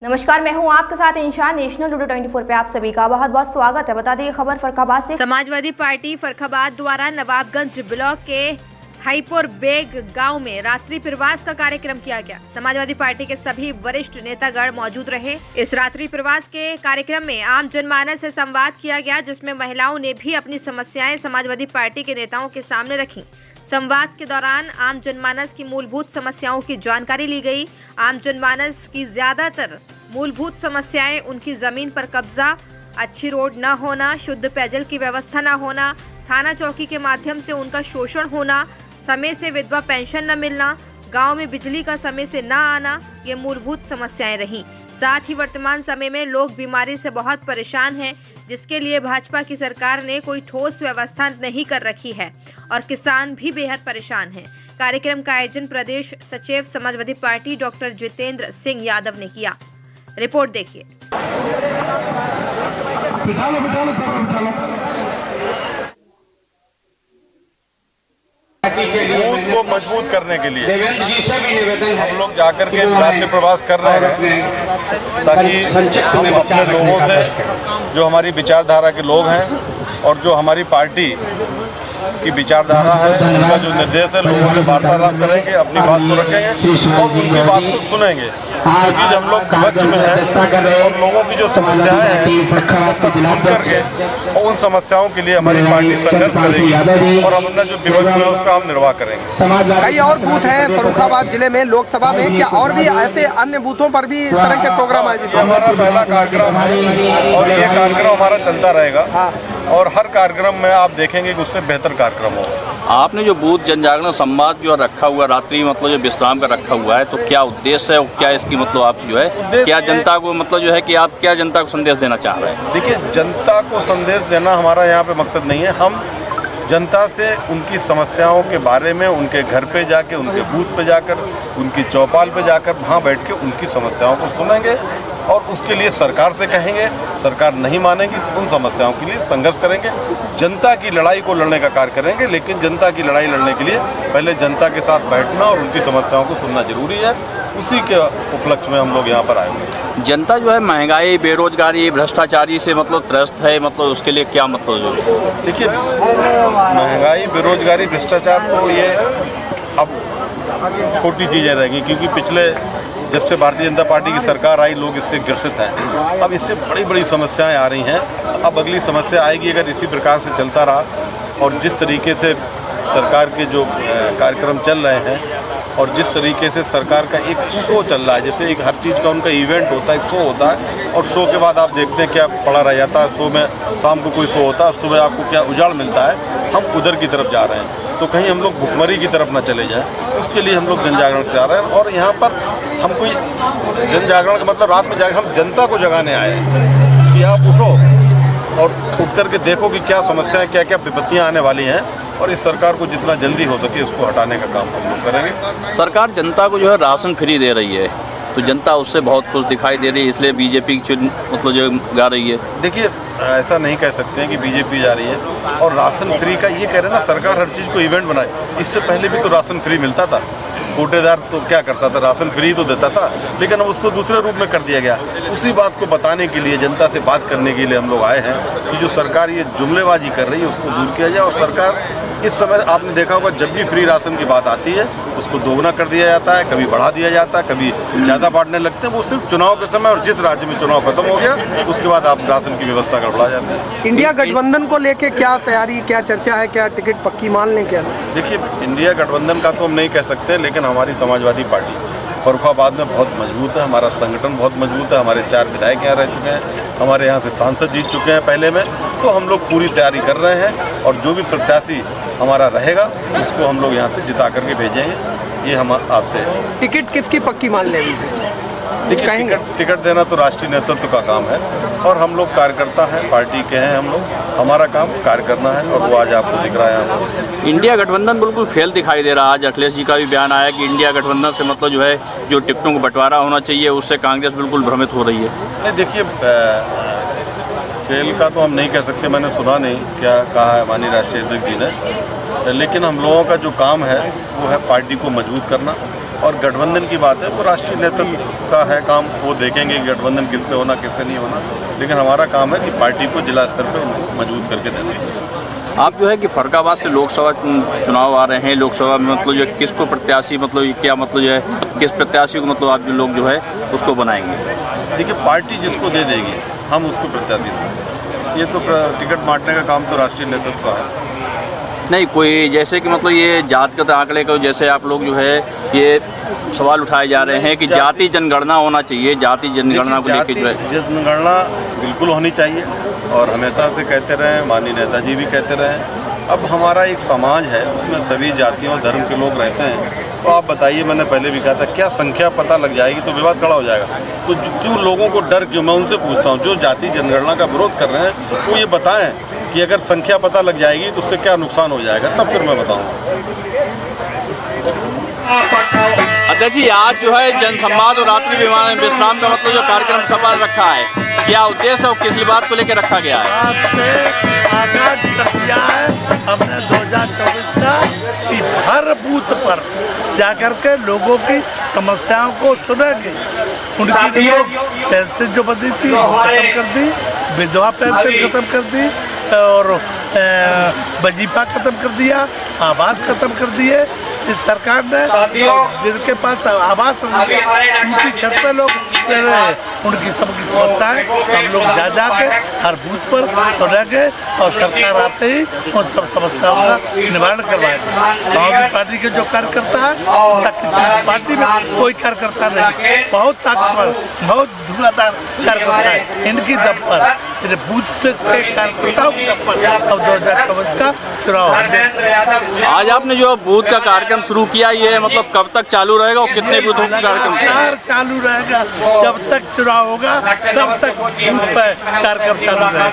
नमस्कार, मैं हूं आपके साथ इंशान। नेशनल लूडो 24 पे आप सभी का बहुत बहुत स्वागत है। बता दें खबर फरखाबाद से। समाजवादी पार्टी फरखाबाद द्वारा नवाबगंज ब्लॉक के हाईपुर बेग गांव में रात्रि प्रवास का कार्यक्रम किया गया। समाजवादी पार्टी के सभी वरिष्ठ नेतागण मौजूद रहे। इस रात्रि प्रवास के कार्यक्रम में आम जनमानस से संवाद किया गया, जिसमें महिलाओं ने भी अपनी समस्याएं समाजवादी पार्टी के नेताओं के सामने रखी। संवाद के दौरान आम जनमानस की मूलभूत समस्याओं की जानकारी ली गई। आम जनमानस की ज्यादातर मूलभूत समस्याएं उनकी जमीन पर कब्जा, अच्छी रोड न होना, शुद्ध पेयजल की व्यवस्था न होना, थाना चौकी के माध्यम से उनका शोषण होना, समय से विधवा पेंशन न मिलना, गांव में बिजली का समय से न आना, ये मूलभूत समस्याएं रहीं। साथ ही वर्तमान समय में लोग बीमारी से बहुत परेशान हैं, जिसके लिए भाजपा की सरकार ने कोई ठोस व्यवस्था नहीं कर रखी है और किसान भी बेहद परेशान हैं। कार्यक्रम का आयोजन प्रदेश सचिव समाजवादी पार्टी डॉक्टर जितेंद्र सिंह यादव ने किया। रिपोर्ट देखिए। बूथ को मजबूत करने के लिए हम लोग जाकर के रात्रि प्रवास कर रहे हैं, ताकि हम अपने लोगों से, जो हमारी विचारधारा के लोग हैं और जो हमारी पार्टी की विचारधारा है, उनका जो निर्देश है, लोगों से वार्तालाप करेंगे, अपनी बात को रखेंगे और उनकी बात को सुनेंगे। जो चीज़ हम लोग विपक्ष में है और लोगों की जो समस्याएं हैं सुन करके और उन समस्याओं के लिए हमारी पार्टी संघर्ष करेगी और हम अपना जो विपक्ष में उसका हम निर्वाह करेंगे। कई और बूथ हैं फर्रुखाबाद जिले में लोकसभा में, क्या और भी ऐसे अन्य बूथों पर भी इस तरह के प्रोग्राम आयोजित? हमारा पहला कार्यक्रम है और ये कार्यक्रम हमारा चलता रहेगा और हर कार्यक्रम में आप देखेंगे कि उससे बेहतर कार्यक्रम होगा। आपने जो बूथ जन जागरण संवाद जो रखा हुआ रात्रि मतलब जो विश्राम का रखा हुआ है, तो क्या उद्देश्य है और क्या इसकी मतलब आप जो है क्या जनता को मतलब जो है कि आप क्या जनता को संदेश देना चाह रहे हैं? देखिए, जनता को संदेश देना हमारा यहाँ पे मकसद नहीं है। हम जनता से उनकी समस्याओं के बारे में उनके घर पे जाके, उनके बूथ पे जाकर, उनकी चौपाल पे जाकर वहाँ बैठ के उनकी समस्याओं को सुनेंगे और उसके लिए सरकार से कहेंगे। सरकार नहीं मानेगी तो उन समस्याओं के लिए संघर्ष करेंगे। जनता की लड़ाई को लड़ने का कार्य करेंगे, लेकिन जनता की लड़ाई लड़ने के लिए पहले जनता के साथ बैठना और उनकी समस्याओं को सुनना जरूरी है। उसी के उपलक्ष्य में हम लोग यहाँ पर आए हुए हैं। जनता जो है महंगाई, बेरोजगारी, भ्रष्टाचारी से मतलब त्रस्त है, मतलब उसके लिए क्या मतलब जो? देखिए, महंगाई, बेरोजगारी, भ्रष्टाचार तो ये अब छोटी चीज़ें रहेंगी, क्योंकि पिछले जब से भारतीय जनता पार्टी की सरकार आई, लोग इससे ग्रसित हैं। अब इससे बड़ी बड़ी समस्याएं आ रही हैं। अब अगली समस्या आएगी अगर इसी प्रकार से चलता रहा और जिस तरीके से सरकार के जो कार्यक्रम चल रहे हैं और जिस तरीके से सरकार का एक शो चल रहा है, जैसे एक हर चीज़ का उनका इवेंट होता है, एक शो होता है और शो के बाद आप देखते हैं क्या पड़ा रह जाता है। शो में शाम को कोई शो होता है, सुबह आपको क्या उजाड़ मिलता है। हम उधर की तरफ जा रहे हैं, तो कहीं हम लोग भुखमरी की तरफ ना चले जाएं, उसके लिए हम लोग जन जागरण जा रहे हैं। और यहाँ पर हम कोई जन जागरण का मतलब रात में जाके हम जनता को जगाने आए हैं कि आप उठो और उठ करके देखो कि क्या समस्याएं, क्या क्या विपत्तियाँ आने वाली हैं और इस सरकार को जितना जल्दी हो सके उसको हटाने का काम हम लोग करेंगे। सरकार जनता को जो है राशन फ्री दे रही है, तो जनता उससे बहुत खुश दिखाई दे रही है, इसलिए बीजेपी की मतलब जो गा रही है। देखिए, ऐसा नहीं कह सकते हैं कि बीजेपी जा रही है और राशन फ्री का ये कह रहे हैं ना, सरकार हर चीज़ को इवेंट बनाए। इससे पहले भी तो राशन फ्री मिलता था। कोटेदार तो क्या करता था, राशन फ्री तो देता था, लेकिन अब उसको दूसरे रूप में कर दिया गया। उसी बात को बताने के लिए, जनता से बात करने के लिए हम लोग आए हैं कि जो सरकार ये जुमलेबाजी कर रही है उसको दूर किया जाए। और सरकार इस समय आपने देखा होगा, जब भी फ्री राशन की बात आती है उसको दोगुना कर दिया जाता है, कभी बढ़ा दिया जाता है, कभी ज़्यादा बांटने लगते हैं। वो सिर्फ चुनाव के समय और जिस राज्य में चुनाव खत्म हो गया उसके बाद आप राशन की व्यवस्था गड़बड़ा जाती है। इंडिया गठबंधन को लेके क्या तैयारी, क्या चर्चा है, क्या टिकट पक्की मान लें क्या? देखिए, इंडिया गठबंधन का तो हम नहीं कह सकते, लेकिन हमारी समाजवादी पार्टी फर्रुखाबाद में बहुत मजबूत है। हमारा संगठन बहुत मजबूत है। हमारे 4 विधायक यहाँ रह चुके हैं, हमारे यहाँ से सांसद जीत चुके हैं पहले में। तो हम लोग पूरी तैयारी कर रहे हैं और जो भी प्रत्याशी हमारा रहेगा उसको हम लोग यहाँ से जिता करके भेजेंगे। ये हम आपसे। टिकट किसकी पक्की मान लें? देखिए, टिकट देना तो राष्ट्रीय नेतृत्व का काम है और हम लोग कार्यकर्ता हैं, पार्टी के हैं हम लोग। हमारा काम कार्य करना है और वो आज आपको दिख रहा है। हमको इंडिया गठबंधन बिल्कुल फेल दिखाई दे रहा है। आज अखिलेश जी का भी बयान आया कि इंडिया गठबंधन से मतलब जो है जो टिकटों को बंटवारा होना चाहिए, उससे कांग्रेस बिल्कुल भ्रमित हो रही है। नहीं, देखिए, फेल का तो हम नहीं कह सकते, मैंने सुना नहीं क्या कहा है माननीय राष्ट्रीय अध्यक्ष जी ने, लेकिन हम लोगों का जो काम है वो है पार्टी को मजबूत करना, और गठबंधन की बात है वो राष्ट्रीय नेतृत्व का है काम, वो देखेंगे कि गठबंधन किससे होना किससे नहीं होना, लेकिन हमारा काम है कि पार्टी को जिला स्तर पर मजबूत करके देना। आप जो है कि फर्रुखाबाद से लोकसभा चुनाव आ रहे हैं, लोकसभा में मतलब जो किसको प्रत्याशी मतलब क्या मतलब जो है किस प्रत्याशी को मतलब आप जो लोग जो है उसको बनाएंगे? देखिए, पार्टी जिसको दे देगी हम उसको प्रत्याशी देंगे। ये तो टिकट बांटने का काम तो राष्ट्रीय नेतृत्व का है। नहीं, कोई जैसे कि मतलब ये जातिगत आंकड़े को जैसे आप लोग जो है ये सवाल उठाए जा रहे हैं कि जाति जनगणना होना चाहिए, जाति जनगणना को लेकर जो है जनगणना बिल्कुल होनी चाहिए और हमेशा से कहते रहे, माननीय नेताजी भी कहते रहे। अब हमारा एक समाज है, उसमें सभी जातियों और धर्म के लोग रहते हैं, तो आप बताइए, मैंने पहले भी कहा था, क्या संख्या पता लग जाएगी तो विवाद खड़ा हो जाएगा। तो क्यों लोगों को डर क्यों? मैं उनसे पूछता हूँ जो जाति जनगणना का विरोध कर रहे हैं वो ये बताएं कि अगर संख्या पता लग जाएगी तो उससे क्या नुकसान हो जाएगा, तब फिर मैं बताऊँगा। अध्यक्ष जी, आज जो है जनसंवाद और रात्रि विश्राम का मतलब जो कार्यक्रम सफल रखा है, क्या उद्देश्य और किस बात को लेकर रखा गया है? आज से आगाज कर दिया है हमने 2024 का कि हर बूथ पर जाकर के लोगों की समस्याओं को सुनेंगे। उनकी जो पेंशन जो बंदी थी वो खत्म कर दी, विधवा पेंशन खत्म कर दी और वजीफा खत्म कर दिया, आवास खत्म कर दिए। इस सरकार ने जिनके पास आवास नहीं है उनकी छत पे लोग रह रहे हैं, उनकी सबकी समस्याएं हम लोग जा जाके हर बूथ पर सुनेंगे और सरकार आते ही उन सब समस्याओं का निवारण करवाएंगे। समाजवादी पार्टी के जो कार्यकर्ता है उनका किसी पार्टी में कोई कार्यकर्ता नहीं, बहुत ताकतवर, बहुत धुआंधार कार्यकर्ता है। इनकी दम पर, बूथ के कार्यकर्ताओं की दम पर अब 2024 का चुनाव है। आज आपने जो बूथ का कार्यक्रम शुरू किया, ये मतलब कब तक चालू रहेगा और कितने बूथों का कार्यक्रम चालू रहेगा? जब तक चुनाव होगा तब तक बूथ पर कार्यक्रम चालू रहेगा।